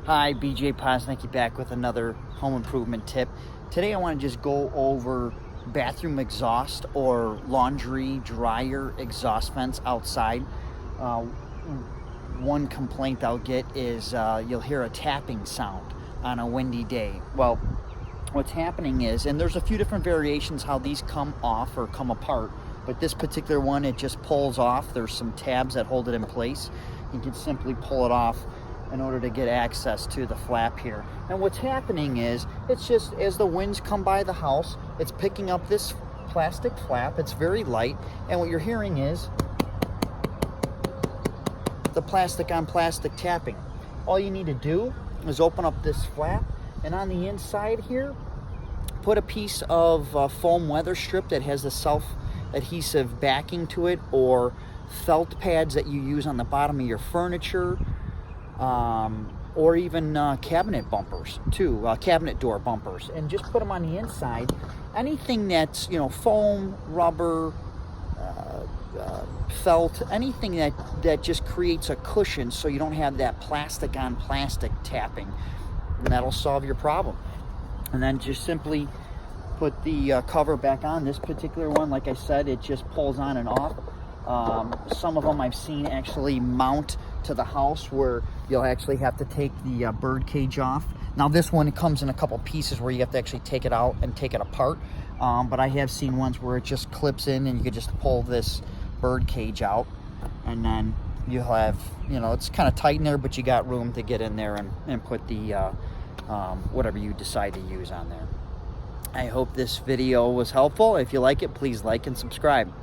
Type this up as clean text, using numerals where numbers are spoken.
Hi, BJ Posnicki back with another home improvement tip. Today I want to just go over bathroom exhaust or laundry dryer exhaust vents outside. One complaint I'll get is you'll hear a tapping sound on a windy day. Well, what's happening is, and there's a few different variations how these come off or come apart, but this particular one, it just pulls off. There's some tabs that hold it in place. You can simply pull it off in order to get access to the flap here. And what's happening is, it's just as the winds come by the house, it's picking up this plastic flap. It's very light, and what you're hearing is the plastic on plastic tapping. All you need to do is open up this flap, and on the inside here, put a piece of foam weather strip that has a self-adhesive backing to it, or felt pads that you use on the bottom of your furniture, or even cabinet bumpers too, cabinet door bumpers, and just put them on the inside. Anything that's, foam, rubber, felt, anything that just creates a cushion so you don't have that plastic on plastic tapping, and that'll solve your problem. And then just simply put the cover back on. This particular one, like I said, it just pulls on and off. Some of them I've seen actually mount to the house where you'll actually have to take the bird cage off. Now this one, it comes in a couple pieces where you have to actually take it out and take it apart, but I have seen ones where it just clips in and you could just pull this bird cage out, and then you'll have, it's kind of tight in there, but you got room to get in there and put the whatever you decide to use on there. I hope this video was helpful. If you like it, please like and subscribe.